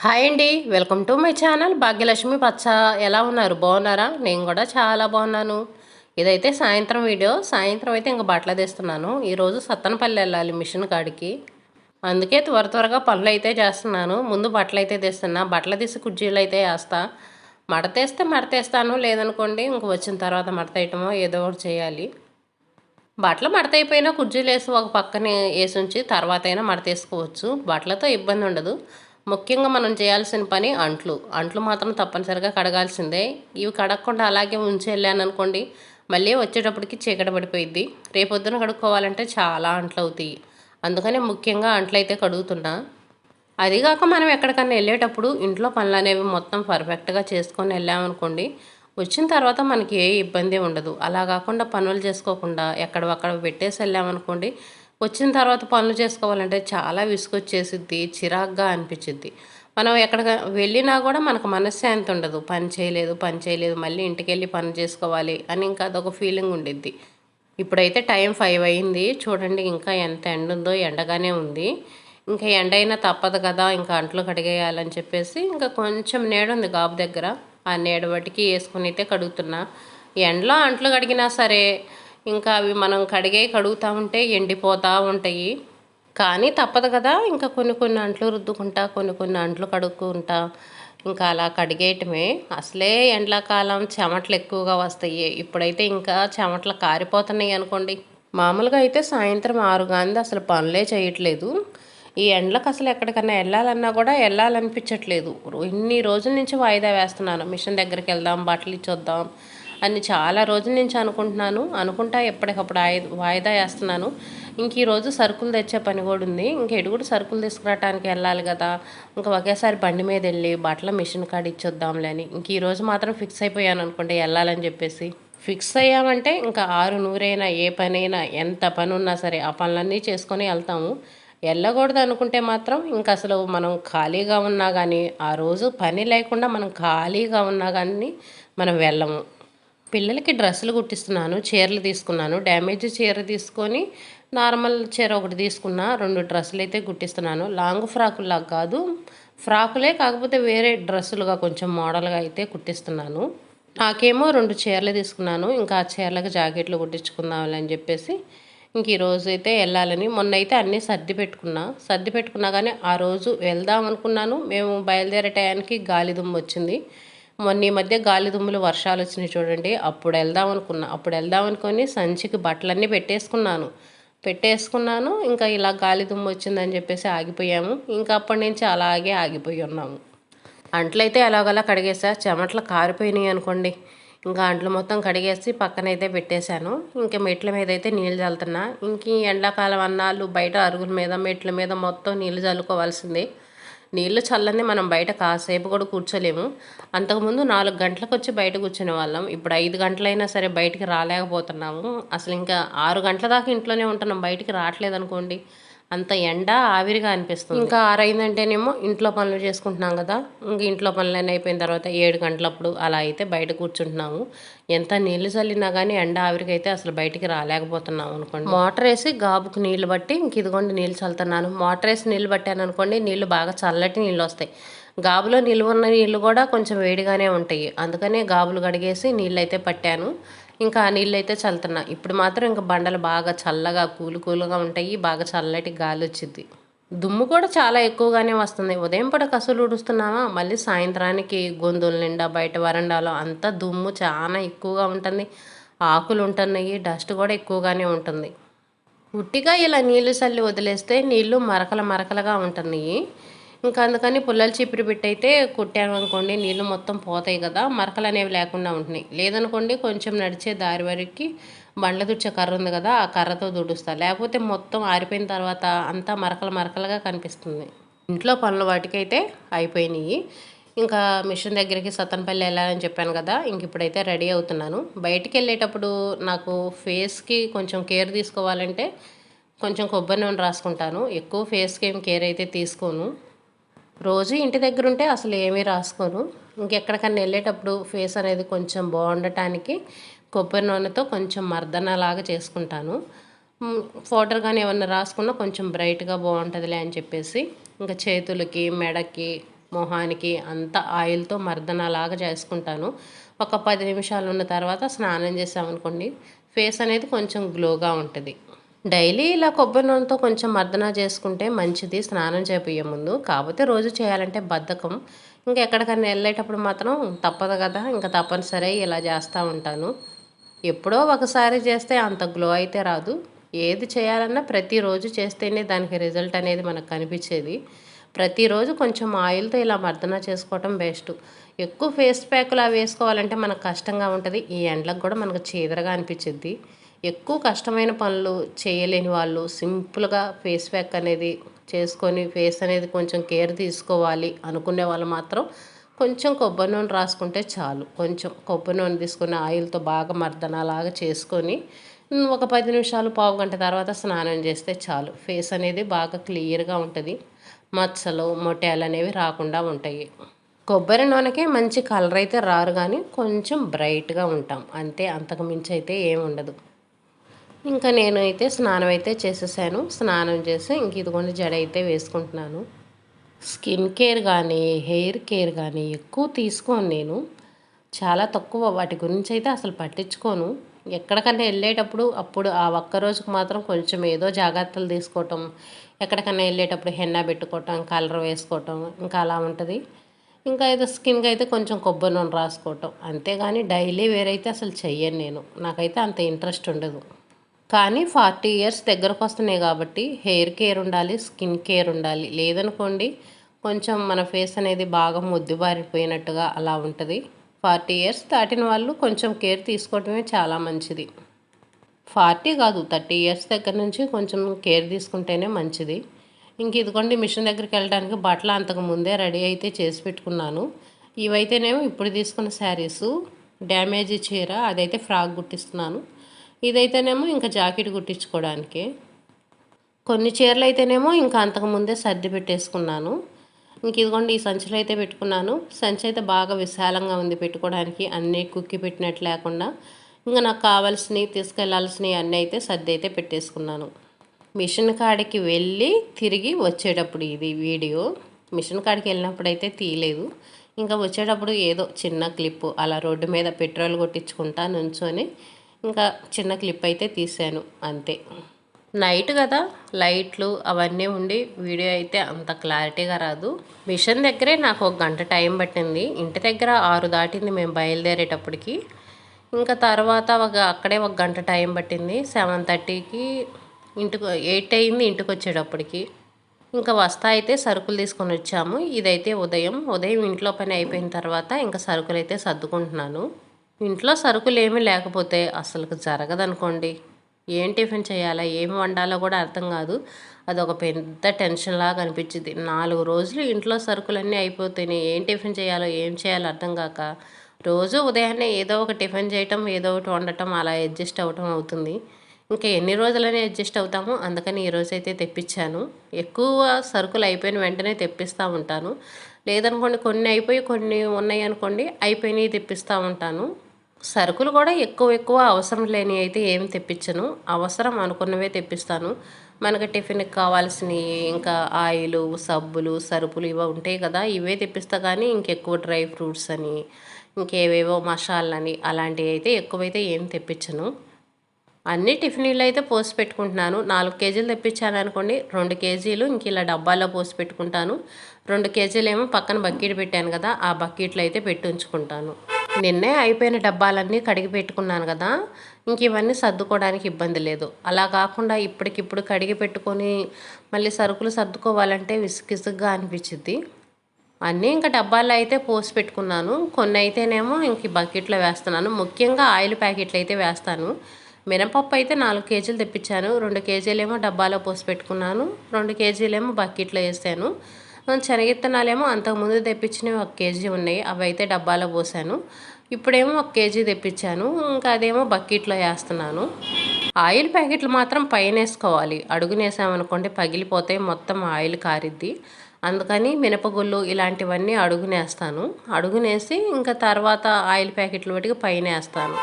Hi అండి, welcome to my channel Bhagyalakshmi పచ్చ. ఎలా ఉన్నారు? బాగున్నారా? నేను కూడా చాలా బాగున్నాను. ఇదైతే సాయంత్రం వీడియో. సాయంత్రం అయితే ఇంకా బట్టలు తీస్తున్నాను. ఈరోజు సత్తనపల్లి వెళ్ళాలి మిషన్ కాడికి. అందుకే త్వరగా పనులు అయితే చేస్తున్నాను. ముందు బట్టలు అయితే తీస్తున్నా. బట్టలు తీసి కుర్చీలు అయితే వేస్తా. మడతేస్తే మడతేస్తాను, లేదనుకోండి ఇంక వచ్చిన తర్వాత మడతేయటమో ఏదో ఒకటి చేయాలి. బట్టలు మడత అయిపోయినా కుర్చీలు వేసి ఒక పక్కనే వేసి ఉంచి తర్వాత అయినా మడతేసుకోవచ్చు. బట్టలతో ఇబ్బంది ఉండదు. ముఖ్యంగా మనం చేయాల్సిన పని అంట్లు మాత్రం తప్పనిసరిగా కడగాల్సిందే. ఇవి కడగకుండా అలాగే ఉంచి వెళ్ళాను అనుకోండి, మళ్ళీ వచ్చేటప్పటికి చీకటి పడిపోయిద్ది. రేపొద్దున కడుక్కోవాలంటే చాలా అంట్లు అవుతాయి. అందుకనే ముఖ్యంగా అంట్లు అయితే కడుగుతున్నా. అదిగాక మనం ఎక్కడికన్నా వెళ్ళేటప్పుడు ఇంట్లో పనులు అనేవి మొత్తం పర్ఫెక్ట్గా చేసుకొని వెళ్ళామనుకోండి, వచ్చిన తర్వాత మనకి ఏ ఇబ్బంది ఉండదు. అలా కాకుండా పనులు చేసుకోకుండా ఎక్కడవక్కడ పెట్టేసి వెళ్ళామనుకోండి, వచ్చిన తర్వాత పనులు చేసుకోవాలంటే చాలా విసుగొచ్చేసిద్ది, చిరాగ్గా అనిపించిద్ది. మనం ఎక్కడికి వెళ్ళినా కూడా మనకు మనశ్శాంతి ఉండదు. పని చేయలేదు మళ్ళీ ఇంటికి వెళ్ళి పని చేసుకోవాలి అని ఇంకా అదొక ఫీలింగ్ ఉండిద్ది. ఇప్పుడైతే టైం 5 అయింది. చూడండి ఇంకా ఎంత ఎండ ఉందో, ఎండగానే ఉంది. ఇంకా ఎండ అయినా తప్పదు కదా, ఇంకా అంట్లు కడిగేయాలని చెప్పేసి ఇంకా కొంచెం నీడ ఉంది గాబు దగ్గర. ఆ నీడ బట్టికి వేసుకుని అయితే కడుగుతున్నా. ఎండలో అంట్లు కడిగినా సరే ఇంకా అవి మనం కడుగుతూ ఉంటే ఎండిపోతూ ఉంటాయి. కానీ తప్పదు కదా, ఇంకా కొన్ని అంట్లు రుద్దుకుంటా, కొన్ని అంట్లు కడుక్కుంటా ఇంకా అలా కడిగేయటమే. అసలే ఎండాకాలం చెమటలు ఎక్కువగా వస్తాయి. ఇప్పుడైతే ఇంకా చెమటలు కారిపోతున్నాయి అనుకోండి. మామూలుగా అయితే సాయంత్రం 6 గాంది అసలు పనులే చేయట్లేదు. ఈ ఎండలకు అసలు ఎక్కడికన్నా వెళ్ళాలన్నా కూడా వెళ్ళాలనిపించట్లేదు. ఇన్ని రోజుల నుంచి వాయిదా వేస్తున్నాను. మిషన్ దగ్గరికి వెళ్దాం, బట్టలు ఇచ్చొద్దాం అని చాలా రోజుల నుంచి అనుకుంటా ఎప్పటికప్పుడు వాయిదా వేస్తున్నాను. ఇంక ఈరోజు సరుకులు తెచ్చే పని కూడా ఉంది. ఇంక ఎడుగుడు సరుకులు తీసుకురావడానికి వెళ్ళాలి కదా, ఇంకా ఒకేసారి బండి మీద వెళ్ళి బట్టల మిషన్ కాడ ఇచ్చొద్దాంలే అని ఇంక ఈరోజు మాత్రం ఫిక్స్ అయిపోయాను అనుకోండి వెళ్ళాలని చెప్పేసి. ఫిక్స్ అయ్యామంటే ఇంకా 6 ఏ పనైనా ఎంత పని ఉన్నా సరే ఆ పనులన్నీ చేసుకొని వెళ్తాము. వెళ్ళకూడదు అనుకుంటే మాత్రం ఇంకా అసలు మనం ఖాళీగా ఉన్నా కానీ, ఆ రోజు పని లేకుండా మనం ఖాళీగా ఉన్నా కానీ మనం వెళ్ళము. పిల్లలకి డ్రెస్సులు కుట్టిస్తున్నాను. చీరలు తీసుకున్నాను. డ్యామేజ్ చీర తీసుకొని నార్మల్ చీర ఒకటి తీసుకున్నా. 2 డ్రెస్సులు అయితే కుట్టిస్తున్నాను. లాంగ్ ఫ్రాకుల్లాగా కాదు, ఫ్రాకులే కాకపోతే వేరే డ్రెస్సులుగా కొంచెం మోడల్గా అయితే కుట్టిస్తున్నాను. నాకేమో 2 చీరలు తీసుకున్నాను. ఇంకా ఆ చీరలకు జాకెట్లు కుట్టించుకుందామని అని చెప్పేసి ఇంక ఈరోజు అయితే వెళ్ళాలని మొన్నైతే అన్నీ సర్ది పెట్టుకున్నా కానీ ఆ రోజు వెళ్దాం అనుకున్నాను. మేము బయలుదేరే టయానికి గాలిదుమ్ము వచ్చింది. మొన్న ఈ మధ్య గాలిదుమ్ములు వర్షాలు వచ్చినాయి చూడండి, అప్పుడు వెళ్దాం అనుకొని సంచికి బట్టలన్నీ పెట్టేసుకున్నాను. ఇంకా ఇలా గాలిదుమ్ము వచ్చిందని చెప్పేసి ఆగిపోయాము. ఇంకా అప్పటి నుంచి అలాగే ఆగిపోయి ఉన్నాము. అంట్లయితే ఎలాగోలా కడిగేసా. చెమటలు కారిపోయినాయి అనుకోండి. ఇంకా అంట్లు మొత్తం కడిగేసి పక్కనైతే పెట్టేశాను. ఇంకా మెట్ల మీద అయితే నీళ్ళు చల్లుతున్నా. ఇంక ఈ ఎండాకాలం అన్నాళ్ళు బయట అరుగుల మీద మెట్ల మీద మొత్తం నీళ్ళు చల్లుకోవాల్సిందే. నీళ్ళు చల్లని మనం బయట కాసేపు కూడా కూర్చోలేము. అంతకుముందు 4 గంటలకు వచ్చి బయట కూర్చునే వాళ్ళం. ఇప్పుడు 5 గంటలైనా సరే బయటికి రాలేకపోతున్నాము. అసలు ఇంకా 6 గంటల దాకా ఇంట్లోనే ఉంటున్నాం, బయటికి రావట్లేదు అనుకోండి. అంత ఎండ ఆవిరిగా అనిపిస్తుంది. ఇంకా 6 అయిందంటేనేమో ఇంట్లో పనులు చేసుకుంటున్నాం కదా, ఇంక ఇంట్లో పనులన్నీ అయిపోయిన తర్వాత 7 గంటలప్పుడు అలా అయితే బయట కూర్చుంటున్నాము. ఎంత నీళ్లు చల్లినా కానీ ఎండ ఆవిరికి అయితే అసలు బయటికి రాలేకపోతున్నాము అనుకోండి. మోటార్ వేసి గాబుకు నీళ్లు బట్టి ఇంక ఇదిగోండి నీళ్ళు చల్లుతున్నాను. మోటార్ వేసి నీళ్ళు పట్టాను అనుకోండి, నీళ్ళు బాగా చల్లటి నీళ్ళు వస్తాయి. గాబులో నిలువ నీళ్ళు కూడా కొంచెం వేడిగానే ఉంటాయి. అందుకనే గాబులు కడిగేసి నీళ్ళు అయితే పట్టాను. ఇంకా ఆ నీళ్ళు అయితే చల్లుతున్నా. ఇప్పుడు మాత్రం ఇంకా బండలు బాగా చల్లగా కూలుగా ఉంటాయి. బాగా చల్లటి గాలి వచ్చింది. దుమ్ము కూడా చాలా ఎక్కువగానే వస్తుంది. ఉదయం పూట కసులు ఊడుస్తున్నామా, మళ్ళీ సాయంత్రానికి గొంతుల నిండా బయట వరండాలో అంతా దుమ్ము చాలా ఎక్కువగా ఉంటుంది. ఆకులు ఉంటున్నాయి, డస్ట్ కూడా ఎక్కువగానే ఉంటుంది. ఉట్టిగా ఇలా నీళ్లు చల్లి వదిలేస్తే నీళ్లు మరకలుగా ఉంటున్నాయి. ఇంకా అందుకని పుల్లల చీపురు పెట్టి అయితే కుట్టామనుకోండి, నీళ్ళు మొత్తం పోతాయి కదా, మరకలు అనేవి లేకుండా ఉంటున్నాయి. లేదనుకోండి కొంచెం నడిచే దారి వరకు బండ్ల దుడిచే కర్ర ఉంది కదా, ఆ కర్రతో దుడుస్తా. లేకపోతే మొత్తం ఆరిపోయిన తర్వాత అంతా మరకలుగా కనిపిస్తుంది. ఇంట్లో పనులు వాటికైతే అయిపోయినాయి. ఇంకా మిషన్ దగ్గరికి సత్తనపల్లి వెళ్ళాలని చెప్పాను కదా, ఇంక ఇప్పుడైతే రెడీ అవుతున్నాను. బయటికి వెళ్ళేటప్పుడు నాకు ఫేస్కి కొంచెం కేర్ తీసుకోవాలంటే కొంచెం కొబ్బరి నూనె రాసుకుంటాను. ఎక్కువ ఫేస్కి ఏం కేర్ అయితే తీసుకోను. రోజు ఇంటి దగ్గర ఉంటే అసలు ఏమీ రాసుకోను. ఇంకెక్కడికన్నా వెళ్ళేటప్పుడు ఫేస్ అనేది కొంచెం బాగుండటానికి కొబ్బరి నూనెతో కొంచెం మర్దనలాగా చేసుకుంటాను. పౌడర్ కానీ ఏమన్నా రాసుకున్నా కొంచెం బ్రైట్గా బాగుంటుందిలే అని చెప్పేసి ఇంకా చేతులకి, మెడకి, మొహానికి అంత ఆయిల్తో మర్దనలాగా చేసుకుంటాను. ఒక 10 నిమిషాలు ఉన్న తర్వాత స్నానం చేసామనుకోండి ఫేస్ అనేది కొంచెం గ్లోగా ఉంటుంది. డైలీ ఇలా కొబ్బరి నూనెతో కొంచెం మర్దన చేసుకుంటే మంచిది స్నానం చేయబోయే ముందు. కాకపోతే రోజు చేయాలంటే బద్ధకం. ఇంకా ఎక్కడికన్నా వెళ్ళేటప్పుడు మాత్రం తప్పదు కదా, ఇంకా తప్పనిసరి ఇలా చేస్తూ ఉంటాను. ఎప్పుడో ఒకసారి చేస్తే అంత గ్లో అయితే రాదు. ఏది చేయాలన్నా ప్రతిరోజు చేస్తేనే దానికి రిజల్ట్ అనేది మనకు కనిపించేది. ప్రతిరోజు కొంచెం ఆయిల్తో ఇలా మర్దన చేసుకోవటం బెస్ట్. ఎక్కువ ఫేస్ ప్యాక్లు అవి వేసుకోవాలంటే మనకు కష్టంగా ఉంటుంది. ఈ ఎండలకు కూడా మనకు చీదరగా అనిపించింది. ఎక్కువ కష్టమైన పనులు చేయలేని వాళ్ళు సింపుల్గా ఫేస్ ప్యాక్ అనేది చేసుకొని ఫేస్ అనేది కొంచెం కేర్ తీసుకోవాలి అనుకునే వాళ్ళు మాత్రం కొంచెం కొబ్బరి నూనె రాసుకుంటే చాలు. కొంచెం కొబ్బరి నూనె తీసుకుని ఆయిల్తో బాగా మర్దనలాగా చేసుకొని ఒక 10 నిమిషాలు పావు గంట తర్వాత స్నానం చేస్తే చాలు. ఫేస్ అనేది బాగా క్లియర్గా ఉంటుంది. మచ్చలు మొటియాలు అనేవి రాకుండా ఉంటాయి. కొబ్బరి నూనెకే మంచి కలర్ అయితే రారు, కానీ కొంచెం బ్రైట్గా ఉంటాం అంతే, అంతకు మించి అయితే ఏమి ఉండదు. ఇంకా నేనైతే స్నానం అయితే చేసేసాను. స్నానం చేసి ఇంక ఇదిగోండి జడ అయితే వేసుకుంటున్నాను. స్కిన్ కేర్ కానీ హెయిర్ కేర్ కానీ ఎక్కువ తీసుకోను నేను. చాలా తక్కువ, వాటి గురించి అయితే అసలు పట్టించుకోను. ఎక్కడికన్నా వెళ్ళేటప్పుడు అప్పుడు ఆ ఒక్క రోజుకు మాత్రం కొంచెం ఏదో జాగ్రత్తలు తీసుకోవటం, ఎక్కడికన్నా వెళ్ళేటప్పుడు హెన్నా పెట్టుకోవటం, కలర్ వేసుకోవటం, ఇంకా అలా ఉంటుంది. ఇంకా ఏదో స్కిన్కి అయితే కొంచెం కొబ్బరి నూనె రాసుకోవటం, అంతేగాని డైలీ వేర్ అయితే అసలు చెయ్యను నేను. నాకైతే అంత ఇంట్రెస్ట్ ఉండదు. కానీ 40 ఇయర్స్ దగ్గరకు వస్తున్నాయి కాబట్టి హెయిర్ కేర్ ఉండాలి, స్కిన్ కేర్ ఉండాలి. లేదనుకోండి కొంచెం మన ఫేస్ అనేది బాగా మొద్దుబారిపోయినట్టుగా అలా ఉంటుంది. 40 ఇయర్స్ దాటిన వాళ్ళు కొంచెం కేర్ తీసుకోవడమే చాలా మంచిది. 40 కాదు, 30 ఇయర్స్ దగ్గర నుంచి కొంచెం కేర్ తీసుకుంటేనే మంచిది. ఇంక ఇదిగోండి మిషన్ దగ్గరికి వెళ్ళడానికి బట్టలు అంతకు ముందే రెడీ అయితే చేసి పెట్టుకున్నాను. ఇవైతేనేమో ఇప్పుడు తీసుకున్న శారీసు, డ్యామేజీ చీర అదైతే ఫ్రాక్ కుట్టిస్తున్నాను. ఇదైతేనేమో ఇంకా జాకెట్ కుట్టించుకోవడానికి. కొన్ని చీరలు అయితేనేమో ఇంకా అంతకుముందే సర్ది పెట్టేసుకున్నాను. ఇంక ఇదిగోండి ఈ సంచులు అయితే పెట్టుకున్నాను. సంచి అయితే బాగా విశాలంగా ఉంది పెట్టుకోవడానికి, అన్నీ కుక్కి పెట్టినట్టు లేకుండా. ఇంకా నాకు కావాల్సినవి తీసుకెళ్లాల్సినవి అన్నీ అయితే సర్ది అయితే పెట్టేసుకున్నాను. మిషన్ కాడికి వెళ్ళి తిరిగి వచ్చేటప్పుడు ఇది వీడియో. మిషన్ కాడికి వెళ్ళినప్పుడు అయితే తీయలేదు. ఇంకా వచ్చేటప్పుడు ఏదో చిన్న క్లిప్పు అలా రోడ్డు మీద పెట్రోల్ కొట్టించుకుంటా నుంచొని ఇంకా చిన్న క్లిప్ అయితే తీసాను అంతే. నైట్ కదా, లైట్లు అవన్నీ ఉండి వీడియో అయితే అంత క్లారిటీగా రాదు. మిషన్ దగ్గరే నాకు 1 గంట టైం పట్టింది. ఇంటి దగ్గర 6 దాటింది మేము బయలుదేరేటప్పటికి. ఇంకా తర్వాత అక్కడే 1 గంట టైం పట్టింది. 7:30కి ఇంటికి 8 అయింది ఇంటికి వచ్చేటప్పటికి. ఇంకా వస్తా అయితే సరుకులు తీసుకొని వచ్చాము. ఇదైతే ఉదయం ఇంట్లో పని అయిపోయిన తర్వాత ఇంకా సరుకులు అయితే సర్దుకుంటున్నాను. ఇంట్లో సరుకులు ఏమీ లేకపోతే అసలు జరగదనుకోండి. ఏం టిఫిన్ చేయాలా, ఏం వండాలో కూడా అర్థం కాదు. అదొక పెద్ద టెన్షన్ లాగా అనిపించింది. 4 రోజులు ఇంట్లో సరుకులన్నీ అయిపోతున్నాయి. ఏం టిఫిన్ చేయాలో ఏం చేయాలో అర్థం కాక రోజు ఉదయాన్నే ఏదో ఒక టిఫిన్ చేయటం, ఏదో ఒకటి వండటం, అలా అడ్జస్ట్ అవ్వటం అవుతుంది. ఇంకా ఎన్ని రోజులని అడ్జస్ట్ అవుతాము. అందుకని ఈరోజైతే తెప్పించాను. ఎక్కువ సరుకులు అయిపోయిన వెంటనే తెప్పిస్తూ ఉంటాను. లేదనుకోండి కొన్ని అయిపోయి కొన్ని ఉన్నాయి అనుకోండి, అయిపోయినవి తెప్పిస్తూ ఉంటాను. సరుకులు కూడా ఎక్కువ అవసరం లేని అయితే ఏమి తెప్పించను. అవసరం అనుకున్నవే తెప్పిస్తాను. మనకి టిఫిన్కి కావాల్సినవి ఇంకా ఆయిలు, సబ్బులు, సరుకులు ఇవి ఉంటాయి కదా, ఇవే తెప్పిస్తా. కానీ ఇంకెక్కువ డ్రై ఫ్రూట్స్ అని ఇంకేవేవో మసాలని అలాంటివి అయితే ఎక్కువైతే ఏం తెప్పించను. అన్ని టిఫిన్లు అయితే పోసి పెట్టుకుంటున్నాను. 4 కేజీలు తెప్పించాను అనుకోండి, 2 కేజీలు ఇంక ఇలా డబ్బాలో పోసి పెట్టుకుంటాను. 2 కేజీలు ఏమో పక్కన బకెట్ పెట్టాను కదా, ఆ బకెట్లో అయితే పెట్టి ఉంచుకుంటాను. నిన్నే అయిపోయిన డబ్బాలన్నీ కడిగి పెట్టుకున్నాను కదా, ఇంక ఇవన్నీ సర్దుకోవడానికి ఇబ్బంది లేదు. అలా కాకుండా ఇప్పటికిప్పుడు కడిగి పెట్టుకొని మళ్ళీ సరుకులు సర్దుకోవాలంటే విసుగుగా అనిపించింది. అన్నీ ఇంకా డబ్బాల్లో అయితే పోసి పెట్టుకున్నాను. కొన్ని అయితేనేమో ఇంక బకెట్లో వేస్తున్నాను. ముఖ్యంగా ఆయిల్ ప్యాకెట్లు అయితే వేస్తాను. మినపప్పు అయితే 4 కేజీలు తెప్పించాను. 2 కేజీలేమో డబ్బాలో పోసి పెట్టుకున్నాను, 2 కేజీలేమో బకెట్లో వేసాను. శనగిత్తనాలేమో అంతకుముందు తెప్పించినవి 1 కేజీ ఉన్నాయి, అవి అయితే డబ్బాలో పోసాను. ఇప్పుడేమో 1 కేజీ తెప్పించాను, ఇంకా అదేమో బకెట్లో వేస్తున్నాను. ఆయిల్ ప్యాకెట్లు మాత్రం పైన వేసుకోవాలి. అడుగునేసామనుకోండి పగిలిపోతాయి, మొత్తం ఆయిల్ కారిద్ది. అందుకని మినపగుళ్ళు ఇలాంటివన్నీ అడుగునేస్తాను. అడుగునేసి ఇంకా తర్వాత ఆయిల్ ప్యాకెట్లు పెట్టి పైన వేస్తాను.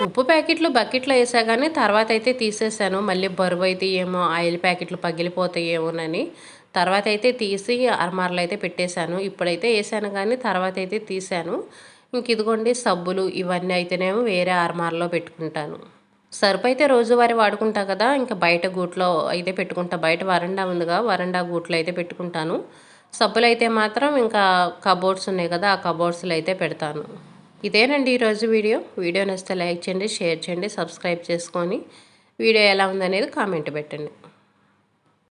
ఉప్పు ప్యాకెట్లు బకెట్లో వేసా కానీ తర్వాత అయితే తీసేసాను. మళ్ళీ బరువు అయితే ఏమో ఆయిల్ ప్యాకెట్లు పగిలిపోతాయేమోనని తర్వాత అయితే తీసి అర్మార్లో అయితే పెట్టేశాను. ఇప్పుడైతే వేసాను కానీ తర్వాత అయితే తీసాను. ఇంక ఇదిగోండి సబ్బులు ఇవన్నీ అయితేనేమో వేరే అర్మార్లో పెట్టుకుంటాను. సర్ఫ్ అయితే రోజువారీ వాడుకుంటా కదా, ఇంకా బయట గూట్లో అయితే పెట్టుకుంటా. బయట వరండా ఉందిగా, వరండా గూట్లో అయితే పెట్టుకుంటాను. సబ్బులు అయితే మాత్రం ఇంకా కబోర్డ్స్ ఉన్నాయి కదా, ఆ కబోర్డ్స్లో అయితే పెడతాను. ఇదేనండి ఈరోజు వీడియో. వీడియో నచ్చితే లైక్ చేయండి, షేర్ చేయండి, సబ్స్క్రైబ్ చేసుకొని వీడియో ఎలా ఉందనేది కామెంట్ పెట్టండి.